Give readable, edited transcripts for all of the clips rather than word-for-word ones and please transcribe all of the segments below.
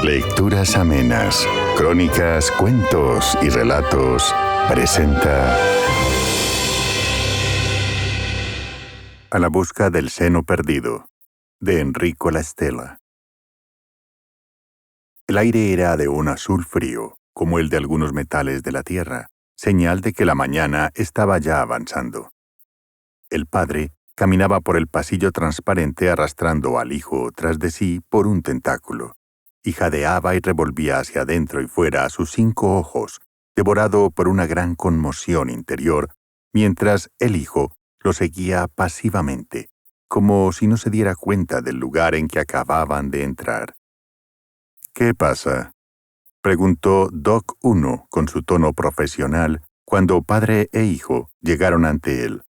Lecturas amenas, crónicas, cuentos y relatos presenta A la busca del seno perdido, de Enrico La Stella. El aire era de un azul frío, como el de algunos metales de la tierra, señal de que la mañana estaba ya avanzando. El padre caminaba por el pasillo transparente arrastrando al hijo tras de sí por un tentáculo, y jadeaba y revolvía hacia adentro y fuera sus 5 ojos, devorado por una gran conmoción interior, mientras el hijo lo seguía pasivamente, como si no se diera cuenta del lugar en que acababan de entrar. «¿Qué pasa?», preguntó Doc 1 con su tono profesional cuando padre e hijo llegaron ante él.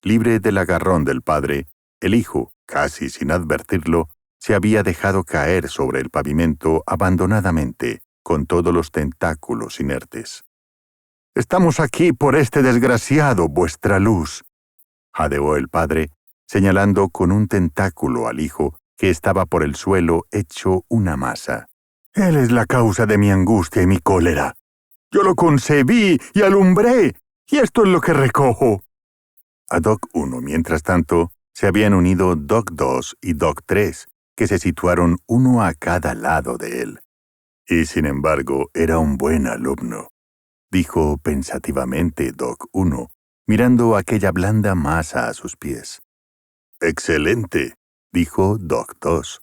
Libre del agarrón del padre, el hijo, casi sin advertirlo, se había dejado caer sobre el pavimento abandonadamente, con todos los tentáculos inertes. «Estamos aquí por este desgraciado, vuestra luz», jadeó el padre, señalando con un tentáculo al hijo que estaba por el suelo hecho una masa. «Él es la causa de mi angustia y mi cólera. Yo lo concebí y alumbré, y esto es lo que recojo». A Doc 1, mientras tanto, se habían unido Doc 2 y Doc 3, que se situaron uno a cada lado de él. «Y sin embargo, era un buen alumno», dijo pensativamente Doc 1, mirando aquella blanda masa a sus pies. «Excelente», dijo Doc 2.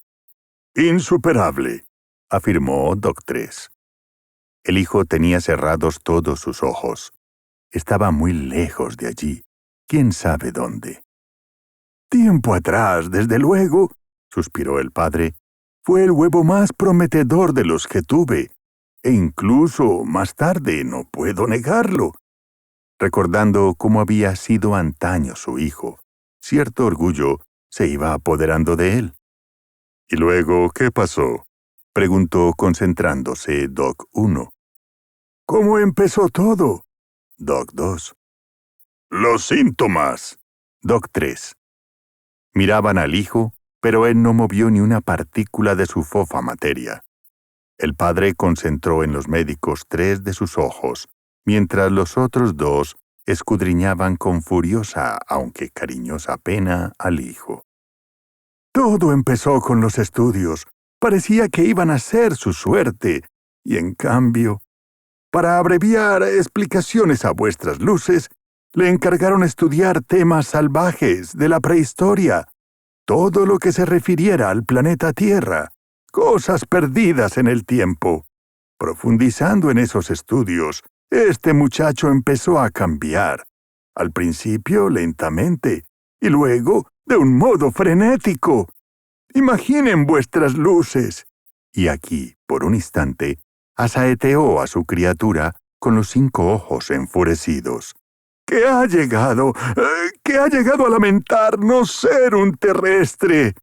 «Insuperable», afirmó Doc 3. El hijo tenía cerrados todos sus ojos. Estaba muy lejos de allí. ¿Quién sabe dónde? «Tiempo atrás, desde luego», suspiró el padre, «fue el huevo más prometedor de los que tuve, e incluso más tarde, no puedo negarlo». Recordando cómo había sido antaño su hijo, cierto orgullo se iba apoderando de él. «¿Y luego qué pasó?», preguntó concentrándose Doc 1. «¿Cómo empezó todo?», Doc 2. «Los síntomas», Doc 3. Miraban al hijo, pero él no movió ni una partícula de su fofa materia. El padre concentró en los médicos 3 de sus ojos, mientras los otros 2 escudriñaban con furiosa, aunque cariñosa pena, al hijo. «Todo empezó con los estudios. Parecía que iban a ser su suerte, y en cambio, para abreviar explicaciones a vuestras luces, le encargaron estudiar temas salvajes de la prehistoria, todo lo que se refiriera al planeta Tierra, cosas perdidas en el tiempo. Profundizando en esos estudios, este muchacho empezó a cambiar, al principio lentamente, y luego de un modo frenético. Imaginen vuestras luces». Y aquí, por un instante, asaeteó a su criatura con los 5 ojos enfurecidos. «Que ha llegado a lamentarnos ser un terrestre.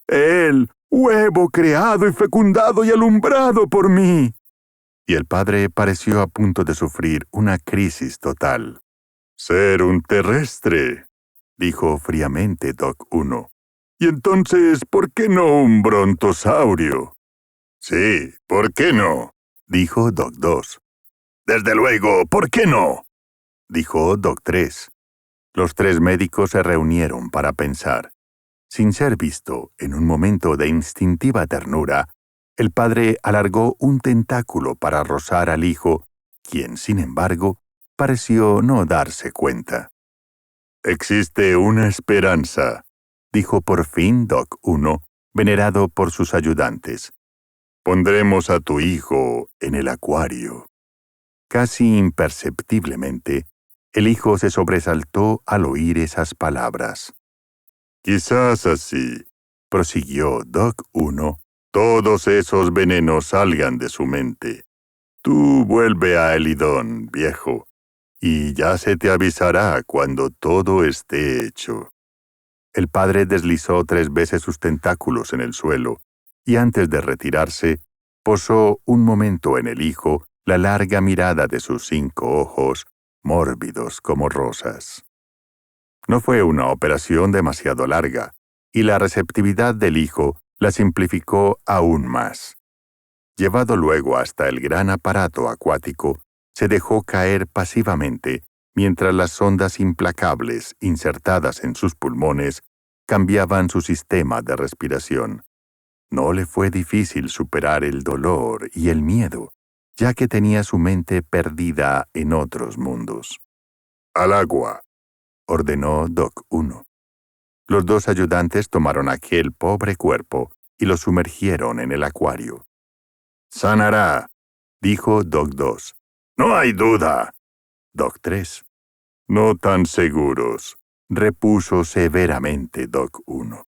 Él, huevo creado y fecundado y alumbrado por mí». Y el padre pareció a punto de sufrir una crisis total. «Ser un terrestre», dijo fríamente Doc 1. «Y entonces, ¿por qué no un brontosaurio?» «Sí, ¿por qué no?», dijo Doc 2. «Desde luego, ¿por qué no?», dijo Doc 3. Los 3 médicos se reunieron para pensar. Sin ser visto, en un momento de instintiva ternura, el padre alargó un tentáculo para rozar al hijo, quien, sin embargo, pareció no darse cuenta. «Existe una esperanza», dijo por fin Doc 1, venerado por sus ayudantes. «Pondremos a tu hijo en el acuario». Casi imperceptiblemente, el hijo se sobresaltó al oír esas palabras. «Quizás así», prosiguió Doc 1, «todos esos venenos salgan de su mente. Tú vuelve a Elidón, viejo, y ya se te avisará cuando todo esté hecho». El padre deslizó 3 veces sus tentáculos en el suelo, y antes de retirarse, posó un momento en el hijo la larga mirada de sus 5 ojos, mórbidos como rosas. No fue una operación demasiado larga, y la receptividad del hijo la simplificó aún más. Llevado luego hasta el gran aparato acuático, se dejó caer pasivamente mientras las sondas implacables insertadas en sus pulmones cambiaban su sistema de respiración. No le fue difícil superar el dolor y el miedo, ya que tenía su mente perdida en otros mundos. «Al agua», ordenó Doc 1. Los dos ayudantes tomaron aquel pobre cuerpo y lo sumergieron en el acuario. «Sanará», dijo Doc 2. «No hay duda». Doc 3. «No tan seguros», repuso severamente Doc 1.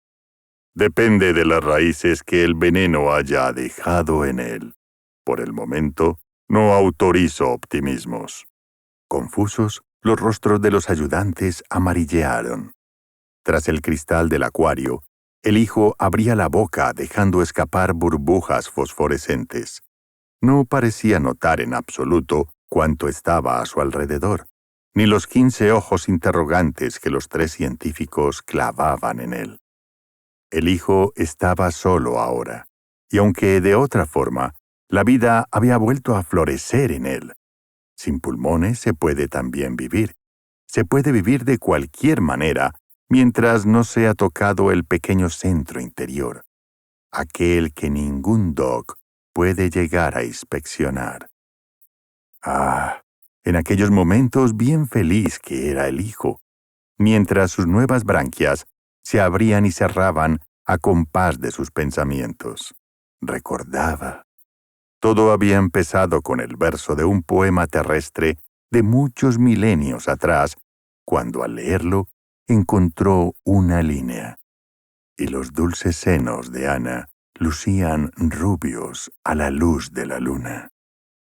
«Depende de las raíces que el veneno haya dejado en él. Por el momento, no autorizo optimismos». Confusos, los rostros de los ayudantes amarillearon. Tras el cristal del acuario, el hijo abría la boca dejando escapar burbujas fosforescentes. No parecía notar en absoluto cuánto estaba a su alrededor, ni los 15 ojos interrogantes que los 3 científicos clavaban en él. El hijo estaba solo ahora, y aunque de otra forma, la vida había vuelto a florecer en él. Sin pulmones se puede también vivir. Se puede vivir de cualquier manera mientras no sea tocado el pequeño centro interior, aquel que ningún doc puede llegar a inspeccionar. Ah, en aquellos momentos bien feliz que era el hijo, mientras sus nuevas branquias se abrían y cerraban a compás de sus pensamientos. Recordaba. Todo había empezado con el verso de un poema terrestre de muchos milenios atrás, cuando al leerlo encontró una línea. Y los dulces senos de Ana lucían rubios a la luz de la luna.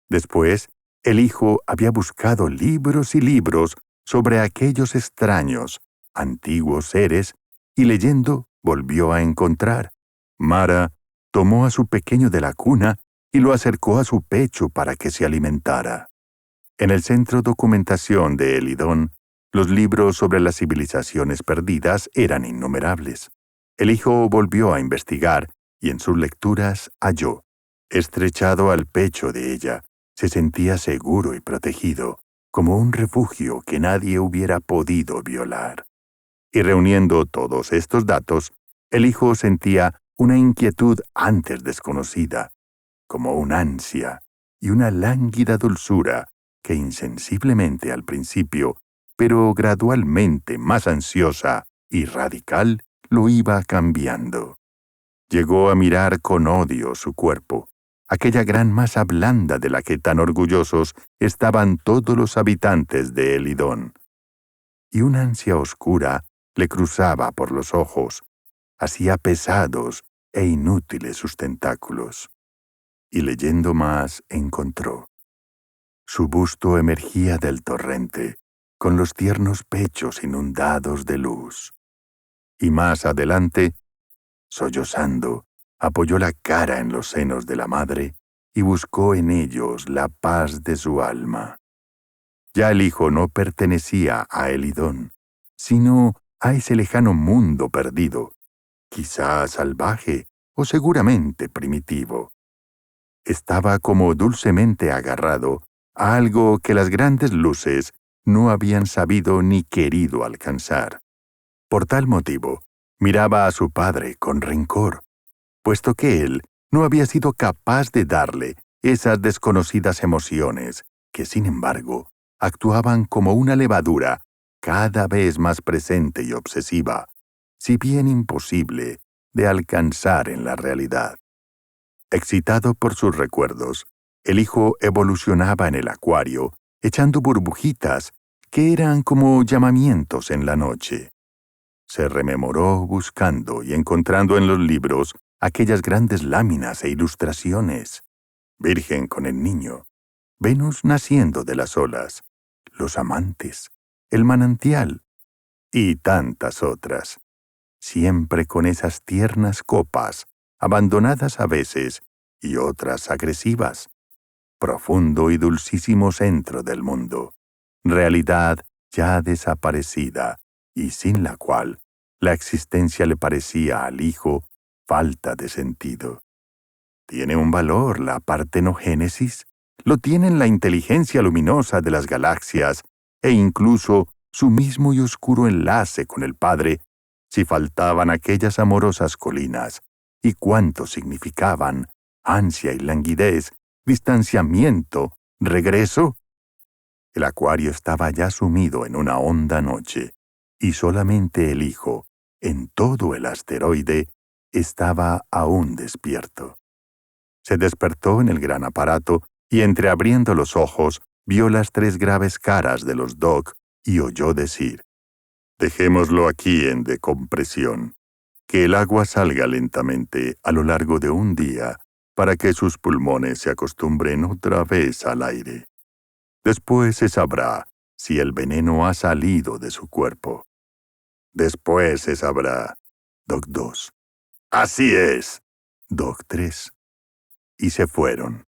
Después, el hijo había buscado libros y libros sobre aquellos extraños, antiguos seres, y leyendo volvió a encontrar. Mara tomó a su pequeño de la cuna y lo acercó a su pecho para que se alimentara. En el centro documentación de Elidón, los libros sobre las civilizaciones perdidas eran innumerables. El hijo volvió a investigar y en sus lecturas halló. Estrechado al pecho de ella, se sentía seguro y protegido, como un refugio que nadie hubiera podido violar. Y reuniendo todos estos datos, el hijo sentía una inquietud antes desconocida, como una ansia y una lánguida dulzura que insensiblemente al principio, pero gradualmente más ansiosa y radical, lo iba cambiando. Llegó a mirar con odio su cuerpo, aquella gran masa blanda de la que tan orgullosos estaban todos los habitantes de Elidón. Y una ansia oscura le cruzaba por los ojos, hacía pesados e inútiles sus tentáculos. Y leyendo más encontró. Su busto emergía del torrente, con los tiernos pechos inundados de luz. Y más adelante, sollozando, apoyó la cara en los senos de la madre y buscó en ellos la paz de su alma. Ya el hijo no pertenecía a Elidón, sino a ese lejano mundo perdido, quizá salvaje o seguramente primitivo. Estaba como dulcemente agarrado a algo que las grandes luces no habían sabido ni querido alcanzar. Por tal motivo, miraba a su padre con rencor, puesto que él no había sido capaz de darle esas desconocidas emociones que, sin embargo, actuaban como una levadura cada vez más presente y obsesiva, si bien imposible de alcanzar en la realidad. Excitado por sus recuerdos, el hijo evolucionaba en el acuario, echando burbujitas que eran como llamamientos en la noche. Se rememoró buscando y encontrando en los libros aquellas grandes láminas e ilustraciones. Virgen con el niño, Venus naciendo de las olas, los amantes, el manantial y tantas otras, siempre con esas tiernas copas, abandonadas a veces y otras agresivas, profundo y dulcísimo centro del mundo, realidad ya desaparecida y sin la cual la existencia le parecía al hijo falta de sentido. tiene un valor la partenogénesis, lo tienen la inteligencia luminosa de las galaxias e incluso su mismo y oscuro enlace con el Padre, si faltaban aquellas amorosas colinas, y cuánto significaban ansia y languidez, distanciamiento, regreso. El acuario estaba ya sumido en una honda noche, y solamente el hijo, en todo el asteroide, estaba aún despierto. Se despertó en el gran aparato y entreabriendo los ojos vio las 3 graves caras de los Doc y oyó decir: «Dejémoslo aquí en decompresión. Que el agua salga lentamente a lo largo de un día para que sus pulmones se acostumbren otra vez al aire. Después se sabrá si el veneno ha salido de su cuerpo. Después se sabrá». Doc 2. «Así es». Doc 3. Y se fueron.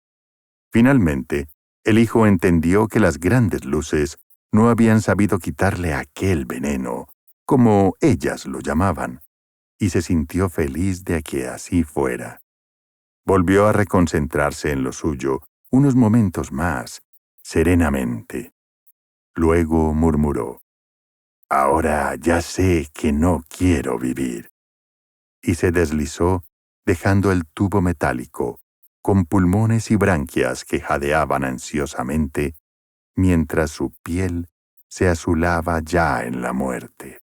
Finalmente, el hijo entendió que las grandes luces no habían sabido quitarle aquel veneno, como ellas lo llamaban, y se sintió feliz de que así fuera. Volvió a reconcentrarse en lo suyo unos momentos más, serenamente. Luego murmuró: «Ahora ya sé que no quiero vivir». Y se deslizó, dejando el tubo metálico, con pulmones y branquias que jadeaban ansiosamente, mientras su piel se azulaba ya en la muerte.